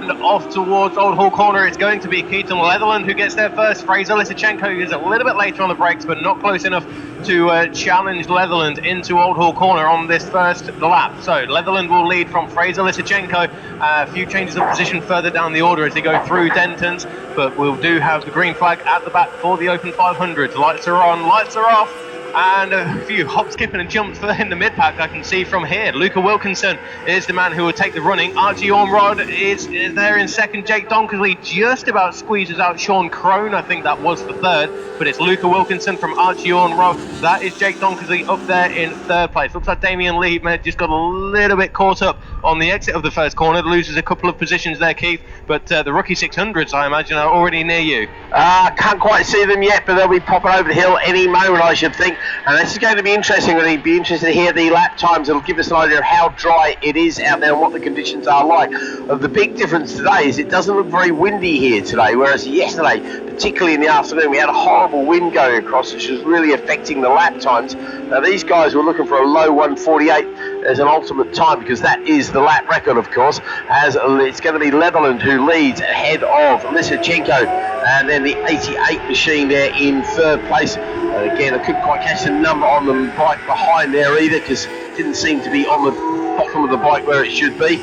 and off towards Old Hall Corner. It's going to be Keaton Leatherland who gets there first. Fraser Lysachenko is a little bit later on the brakes, but not close enough to challenge Leatherland into Old Hall Corner on this first lap. So Leatherland will lead from Fraser Lysachenko. A few changes of position further down the order as they go through Denton's, but we'll do have the green flag at the back for the Open 500. Lights are on, lights are off. And a few hop, skipping and jumps in the mid-pack I can see from here. Luca Wilkinson is the man who will take the running. Archie Ormrod is there in second. Jake Donkersley just about squeezes out Sean Crone. I think that was the third. But it's Luca Wilkinson from Archie Ormrod. That is Jake Donkersley up there in third place. Looks like Damien Lee may have just got a little bit caught up on the exit of the first corner. Loses a couple of positions there, Keith. But the rookie 600s, I imagine, are already near you. Can't quite see them yet, but they'll be popping over the hill any moment, I should think. And this is going to be interesting. We'll be interested to hear the lap times. It'll give us an idea of how dry it is out there and what the conditions are like. The big difference today is it doesn't look very windy here today, whereas yesterday, particularly in the afternoon, we had a horrible wind going across, which was really affecting the lap times. Now these guys were looking for a low 1:48 as an ultimate time, because that is the lap record, of course, as it's going to be Leatherland who leads ahead of Lysachenko, and then the 88 machine there in third place. And again, I couldn't quite catch the number on the bike behind there either, because it didn't seem to be on the bottom of the bike where it should be.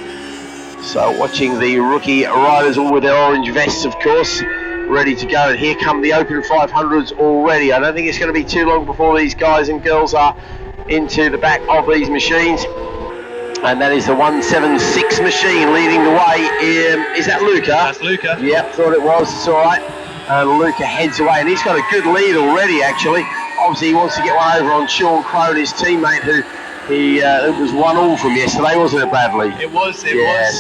So watching the rookie riders, all with their orange vests, of course, ready to go. And here come the Open 500s already. I don't think it's going to be too long before these guys and girls are into the back of these machines. And that is the 176 machine leading the way. Is that Luca? That's Luca. Yep, thought it was. It's all right. Luca heads away, and he's got a good lead already, actually. Obviously, he wants to get one over on Sean Crone, his teammate, who it was 1-1 from yesterday, wasn't it, Bradley? It was.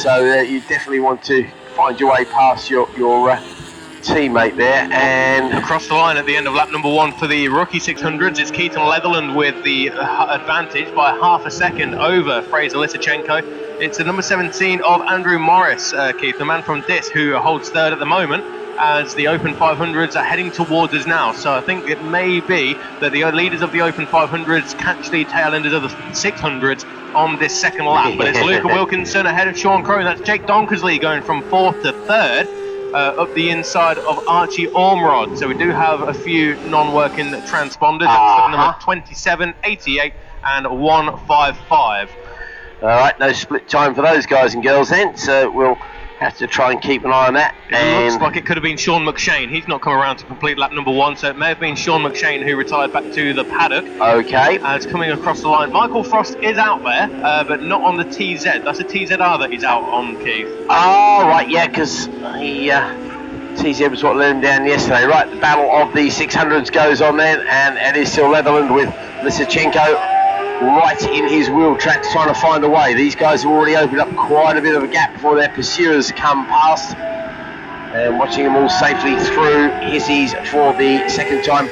So you definitely want to find your way past your teammate there. And across the line at the end of lap number 1 for the rookie 600s, it's Keaton Leatherland with the advantage by half a second over Fraser Lysachenko. It's the number 17 of Andrew Morris, Keith, the man from Dis, who holds third at the moment, as the Open 500s are heading towards us now. So I think it may be that the leaders of the Open 500s catch the tail enders of the 600s on this second lap. But it's Luca Wilkinson ahead of Sean Crone. That's Jake Donkersley going from 4th to 3rd. Up the inside of Archie Ormrod. So we do have a few non-working transponders. That's number 27, 88 and 155. All right, no split time for those guys and girls then, so we'll have to try and keep an eye on that. It looks like it could have been Sean McShane. He's not come around to complete lap number 1, so it may have been Sean McShane who retired back to the paddock. Okay. It's coming across the line. Michael Frost is out there, but not on the TZ. That's a TZR that he's out on, Keith. Oh, right, yeah, because TZ was what let him down yesterday. Right, the battle of the 600s goes on then, and it is still Leatherland with Lysachenko right in his wheel tracks trying to find a way. These guys have already opened up quite a bit of a gap before their pursuers come past. And watching them all safely through hissies for the second time.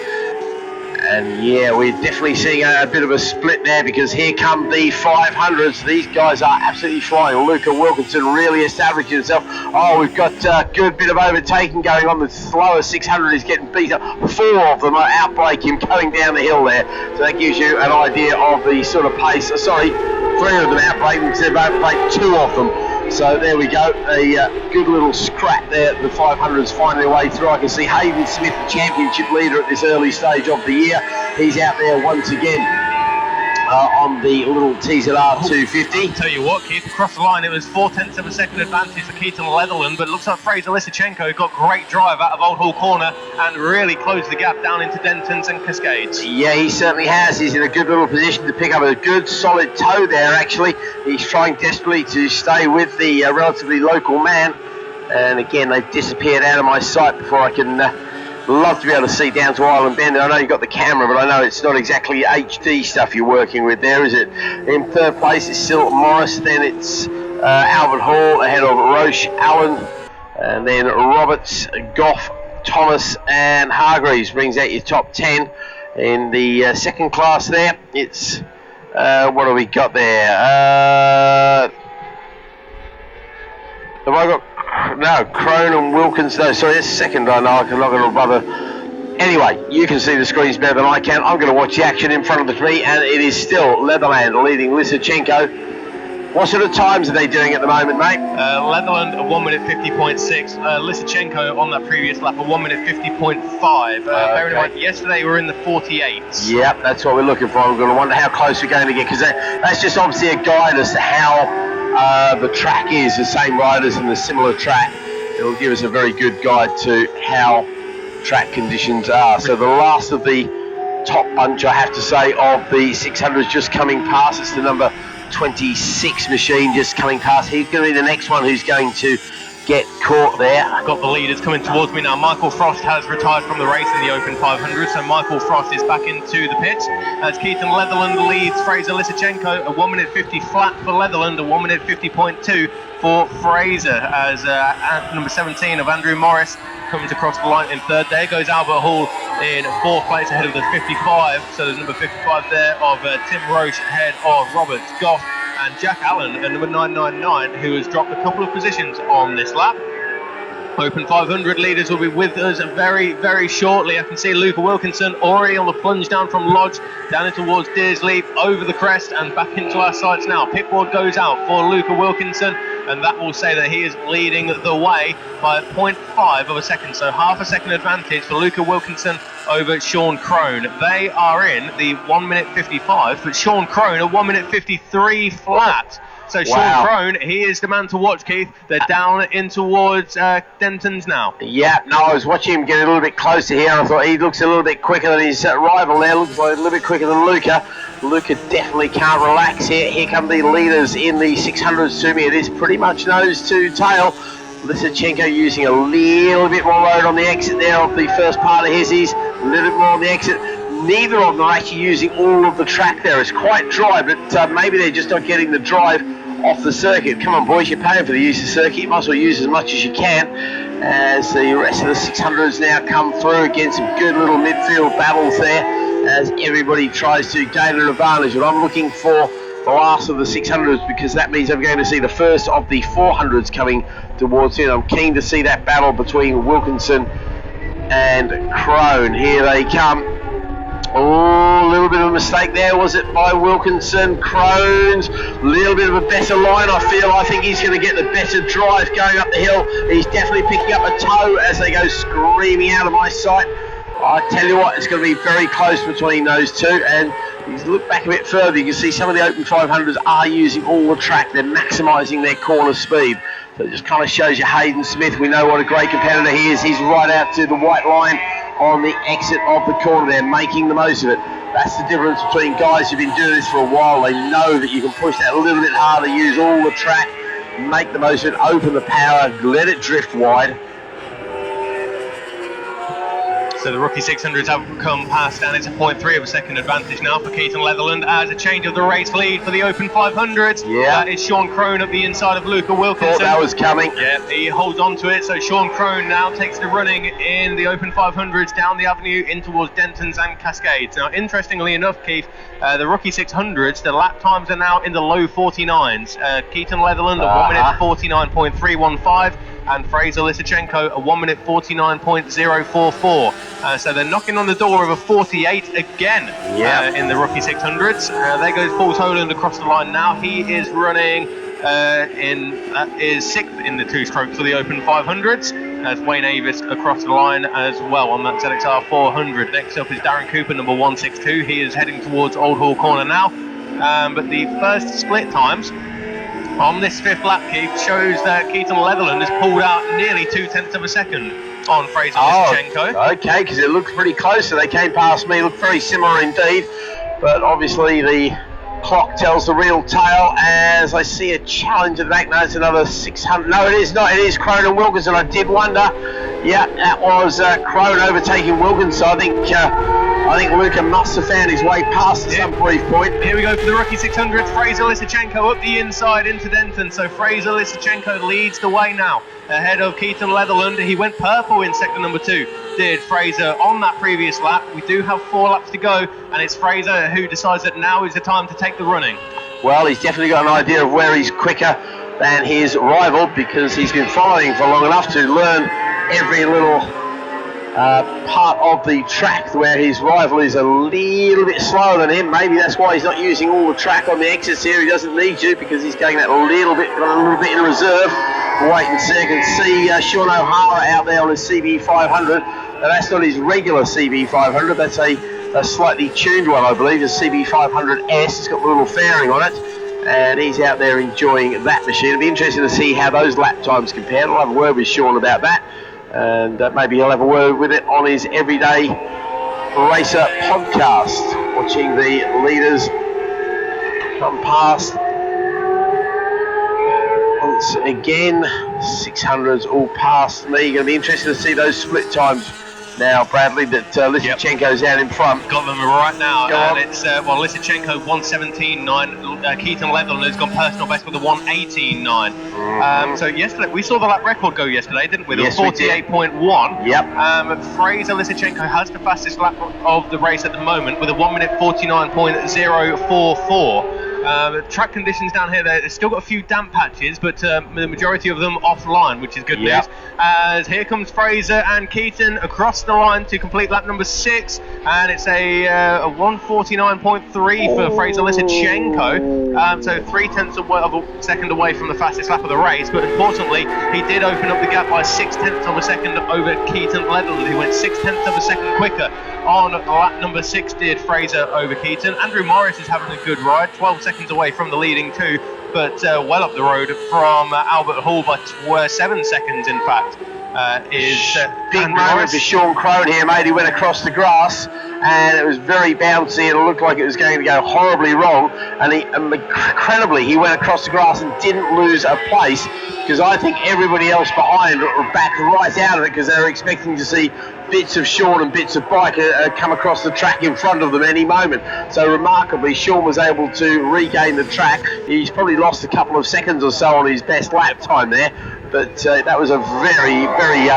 And yeah, we're definitely seeing a bit of a split there, because here come the 500s. These guys are absolutely flying. Luca Wilkinson really establishing himself. Oh, we've got a good bit of overtaking going on. The slower 600 is getting beat up. 4 of them are outbrake him going down the hill there. So that gives you an idea of the sort of pace. 3 of them outbrake him instead of outbrake 2 of them. So there we go, a good little scrap there. The 500s finding their way through. I can see Hayden Smith, the championship leader at this early stage of the year. He's out there once again on the little TZR 250. I'll tell you what, Keith, across the line it was 0.4 of a second advantage for Keaton Leatherland, but it looks like Fraser Lysachenko got great drive out of Old Hall Corner and really closed the gap down into Denton's and Cascades. Yeah, he certainly has. He's in a good little position to pick up a good solid toe there, actually. He's trying desperately to stay with the relatively local man. And again, they've disappeared out of my sight before I can love to be able to see down to Island Bend. I know you've got the camera, but I know it's not exactly HD stuff you're working with there, is it? In third place it's still Morris, then it's Albert Hall ahead of Roche, Allen, and then Roberts, Goff, Thomas and Hargreaves brings out your top 10. In the second class there, it's what have we got there? Have I got no, Crone and Wilkins, no, sorry, that's second. I know, I'm not going to bother. Anyway, you can see the screens better than I can. I'm going to watch the action in front of me, and it is still Leatherland leading Lysachenko. What sort of times are they doing at the moment, mate? Leatherland a 1 minute 50.6. Lysachenko on that previous lap a 1 minute 50.5. Bearing in mind, yesterday we were in the 48s. Yep, that's what we're looking for. We're going to wonder how close we're going to get, because that's just obviously a guide as to how the track is, the same riders and the similar track. It'll give us a very good guide to how track conditions are. So the last of the top bunch, I have to say, of the 600s just coming past. It's the number 26 machine just coming past. He's going to be the next one who's going to get caught there. Got the leaders coming towards me now. Michael Frost has retired from the race in the Open 500, so Michael Frost is back into the pits as Keaton Leatherland leads Fraser Lysachenko, a 1 minute 50 flat for Leatherland, a 1 minute 50.2 for Fraser, as number 17 of Andrew Morris comes across the line in third. There goes Albert Hall in fourth place ahead of the 55, so there's number 55 there of Tim Roche ahead of Robert Goff and Jack Allen at number 999, who has dropped a couple of positions on this lap. Open 500 leaders will be with us very, very shortly. I can see Luca Wilkinson already on the plunge down from Lodge, down in towards Deersley, over the crest and back into our sights now. Pitboard goes out for Luca Wilkinson, and that will say that he is leading the way by 0.5 of a second, so half a second advantage for Luca Wilkinson over Sean Crone. They are in the 1 minute 55, but Sean Crone a 1 minute 53 flat. So Sean Crone, he is the man to watch, Keith. They're down in towards Denton's now. Yeah, no, I was watching him get a little bit closer here, and I thought he looks a little bit quicker than his rival there. Looks like a little bit quicker than Luca. Luca definitely can't relax here. Here come the leaders in the 600s to me. It is pretty much nose to tail. Lysachenko using a little bit more road on the exit there of the first part of his. He's a little bit more on the exit. Neither of them are actually using all of the track there. It's quite dry, but maybe they're just not getting the drive off the circuit. Come on, boys, you're paying for the use of the circuit. You might as well use as much as you can, as the rest of the 600s now come through. Again, some good little midfield battles there as everybody tries to gain an advantage. But I'm looking for the last of the 600s, because that means I'm going to see the first of the 400s coming towards it. I'm keen to see that battle between Wilkinson and Crone. Here they come. Oh, a little bit of a mistake there, was it, by Wilkinson? Crone's a little bit of a better line, I think he's going to get the better drive going up the hill. He's definitely picking up a toe as they go screaming out of my sight. I tell you what, it's going to be very close between those two, and if you look back a bit further, you can see some of the Open 500s are using all the track. They're maximising their corner speed. So it just kind of shows you Hayden Smith. We know what a great competitor he is. He's right out to the white line on the exit of the corner there, making the most of it. That's the difference between guys who've been doing this for a while. They know that you can push that a little bit harder, use all the track, make the most of it, open the power, let it drift wide. So the rookie 600s have come past, and it's a 0.3 of a second advantage now for Keaton Leatherland as a change of the race lead for the Open 500s. Yeah. It's Sean Crone at the inside of Luca Wilkinson. Thought that was coming. Yeah, he holds on to it, so Sean Crone now takes the running in the Open 500s down the avenue in towards Dentons and Cascades. Now, interestingly enough, Keith, the rookie 600s, the lap times are now in the low 49s. Keaton Leatherland a 1 minute 49.315. and Fraser Lysachenko a 1 minute 49.044. So they're knocking on the door of a 48 again in the rookie 600s. There goes Paul Toland across the line now. He is running is sixth in the two-stroke for the Open 500s, as Wayne Avis across the line as well on that ZXR 400. Next up is Darren Cooper, number 162. He is heading towards Old Hall Corner now. But the first split times on this fifth lap, Keith, shows that Keaton Leatherland has pulled out nearly 0.2 of a second on Fraser Lysachenko. Okay, because it looked pretty close, so they came past me, looked very similar indeed, but obviously the clock tells the real tale as I see a challenge at the back. No, it's another 600. No, it is not. It is Crone and Wilkinson. I did wonder. Yeah, that was Crone overtaking Wilkinson. I think Luca must have found his way past at some brief point. Here we go for the rookie 600. Fraser Lysachenko up the inside into Denton. So Fraser Lysachenko leads the way now ahead of Keaton Leatherland. He went purple in sector number 2. Did Fraser on that previous lap. We do have 4 laps to go, and it's Fraser who decides that now is the time to take the running. Well, he's definitely got an idea of where he's quicker than his rival, because he's been following for long enough to learn every little part of the track where his rival is a little bit slower than him. Maybe that's why he's not using all the track on the exits here. He doesn't need to, because he's going that got a little bit in reserve. Wait and see. I can see Sean O'Hara out there on his CB500. Now, that's not his regular CB500. That's a slightly tuned one, I believe, a CB500S. It's got the little fairing on it, and he's out there enjoying that machine. It'll be interesting to see how those lap times compare. I'll have a word with Sean about that, and maybe he'll have a word with it on his Everyday Racer podcast, watching the leaders come past. Once again, 600s all past me. Going to be interesting to see those split times now, Bradley, that Lysachenko's out in front. Got them right now, Go and on. it's Lysachenko 1:17.9. Keaton Leatherland has gone personal best with a 1:18.9. So yesterday we saw the lap record go yesterday, didn't we? Yes, 48.1. Yep. Fraser Lysachenko has the fastest lap of the race at the moment with a 1:49.044. Track conditions down here, they've still got a few damp patches, but the majority of them offline, which is good news. As here comes Fraser and Keaton across the line to complete lap number 6, and it's a 1:49.3 for Fraser Lysachenko, so 0.3 of a second away from the fastest lap of the race. But importantly, he did open up the gap by 0.6 of a second over Keaton Leatherland. He went 0.6 of a second quicker on lap number 6, did Fraser over Keaton. Andrew Morris is having a good ride, 12 seconds away from the leading 2, but well up the road from Albert Hall by 7 seconds, in fact. Is big Andrew moment Morris. for Sean Crone here, mate. He went across the grass, and it was very bouncy, and it looked like it was going to go horribly wrong. And incredibly, he went across the grass and didn't lose a place, because I think everybody else behind were back right out of it, because they were expecting to see bits of Sean and bits of Bike come across the track in front of them any moment. So remarkably, Sean was able to regain the track. He's probably lost a couple of seconds or so on his best lap time there, but that was a very, very,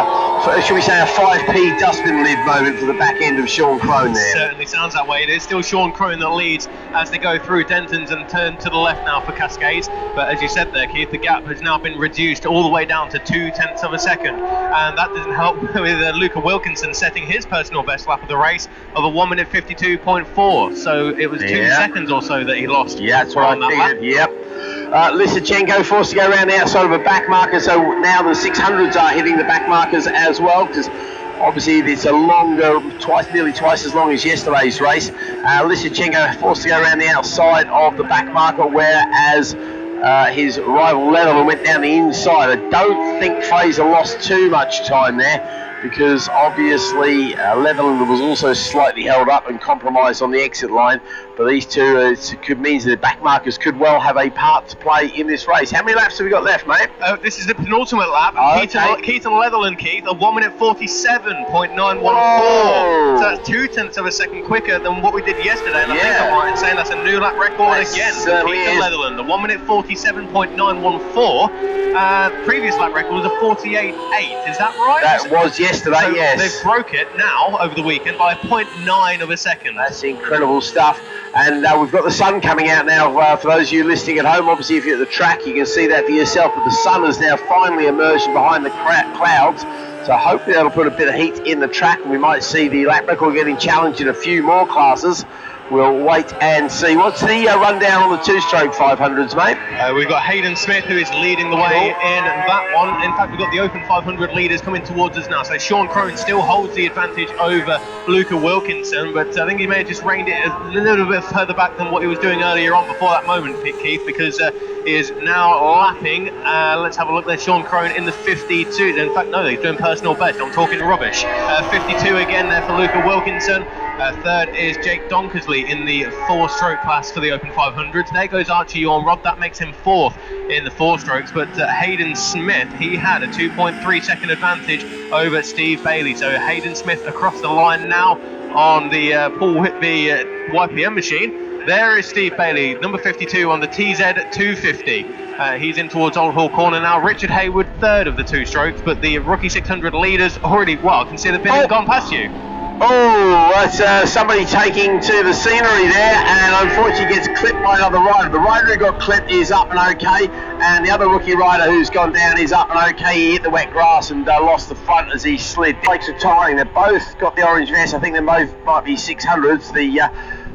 should we say, a 5p dustbin lid moment for the back end of Sean Crone there. Certainly sounds that way. It is still Sean Crone that leads as they go through Denton's and turn to the left now for Cascades. But as you said there, Keith, the gap has now been reduced all the way down to 0.2 of a second. And that doesn't help with Luca Wilkinson setting his personal best lap of the race of a 1:52.4. So it was 2 seconds or so that he lost. Yeah, that's what I figured. Yep. Lysachenko forced to go around the outside of a back marker, so now the 600s are hitting the back markers as well, because obviously it's a longer, nearly twice as long as yesterday's race. Lysachenko forced to go around the outside of the back marker, whereas his rival Leatherland went down the inside. I don't think Fraser lost too much time there, because obviously Leatherland was also slightly held up and compromised on the exit line. But these two means that the back markers could well have a part to play in this race. How many laps have we got left, mate? This is the penultimate lap. Keaton Leatherland, Keith, a 1:47.914. So that's 0.2 of a second quicker than what we did yesterday. And I think I'm right in saying that's a new lap record again for Keaton Leatherland. The 1:47.914. Previous lap record was a 48.8. Is that right? That was yesterday, so yes. They've broke it now over the weekend by 0.9 of a second. That's incredible stuff. And we've got the sun coming out now for those of you listening at home. Obviously, if you're at the track, you can see that for yourself. But the sun has now finally emerged behind the clouds. So hopefully that'll put a bit of heat in the track, and we might see the lap record getting challenged in a few more classes. We'll wait and see. What's the rundown on the 2-stroke 500s, mate? We've got Hayden Smith, who is leading the way in that one. In fact, we've got the Open 500 leaders coming towards us now. So Sean Crone still holds the advantage over Luca Wilkinson, but I think he may have just reined it a little bit further back than what he was doing earlier on before that moment, Keith, because he is now lapping. Let's have a look there. Sean Crone in the 52. In fact, no, he's doing personal best. I'm talking rubbish. 52 again there for Luca Wilkinson. Third is Jake Donkersley in the 4-stroke class for the Open 500. There goes Archie Yornrod. That makes him 4th in the 4 strokes. But Hayden Smith, he had a 2.3 second advantage over Steve Bailey. So Hayden Smith across the line now on the Paul Whitby YPM machine. There is Steve Bailey, number 52 on the TZ 250. He's in towards Old Hall Corner now. Richard Hayward, 3rd of the 2 strokes, but the rookie 600 leaders already, well, I can see they've been gone past you. Oh, that's somebody taking to the scenery there, and unfortunately gets clipped by another rider. The rider who got clipped is up and okay, and the other rookie rider who's gone down is up and okay. He hit the wet grass and lost the front as he slid. Brakes are tiring. They've both got the orange vest. I think they both might be 600s.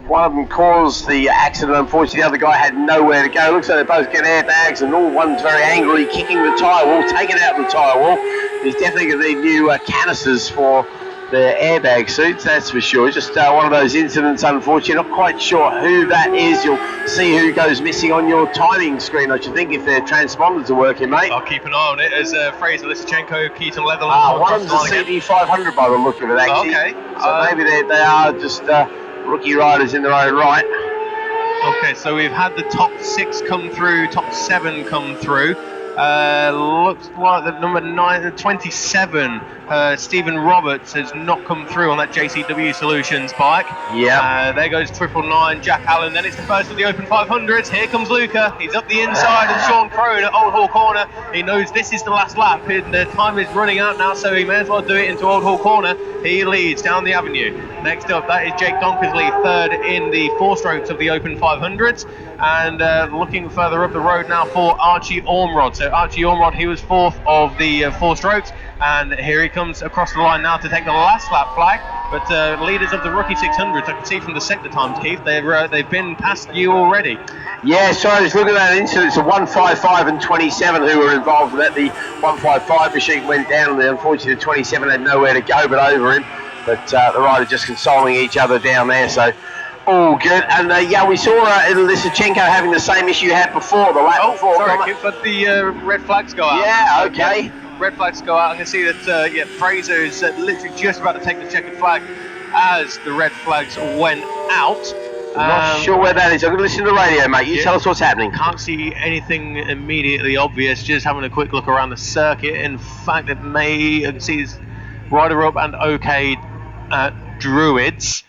One of them caused the accident. Unfortunately, the other guy had nowhere to go. Looks like they both get airbags, and all one's very angrily kicking the tyre wall, taking out the tyre wall. He's definitely going to need new canisters for the airbag suits, that's for sure. Just one of those incidents, unfortunately. Not quite sure who that is. You'll see who goes missing on your timing screen, I should think, if their transponders are working, mate. I'll keep an eye on it as Fraser Lysachenko, Keaton Leatherland. One of them's a CD500 by the look of it, actually. Okay. So maybe they are just rookie riders in their own right. Okay, so we've had the top 6 come through, top 7 come through. Looks like the number 27, Stephen Roberts, has not come through on that JCW Solutions bike. Yeah. There goes 999, Jack Allen. Then it's the first of the Open 500s. Here comes Luca. He's up the inside of Sean Crone at Old Hall Corner. He knows this is the last lap. The time is running out now, so he may as well do it into Old Hall Corner. He leads down the avenue. Next up, that is Jake Donkersley, third in the 4 strokes of the Open 500s. And looking further up the road now for Archie Ormrod. So Archie Ormrod, he was 4th of the 4 strokes, and here he comes across the line now to take the last lap flag. But leaders of the rookie 600s, I can see from the sector times, Keith, they've been past you already. Yeah, so I was looking at that incident. It's a 155 and 27 who were involved with that. The 155 machine went down, and unfortunately the 27 had nowhere to go but over him. But the rider just consoling each other down there, so all good. And we saw Lysachenko having the same issue you had before, the lap before. Sorry, but the red flags go out. Yeah, okay. Yeah, red flags go out. I can see that Fraser is literally just about to take the checkered flag as the red flags went out. I'm not sure where that is. I'm going to listen to the radio, mate. You tell us what's happening. Can't see anything immediately obvious. Just having a quick look around the circuit. In fact, I can see his rider up and okay Druids.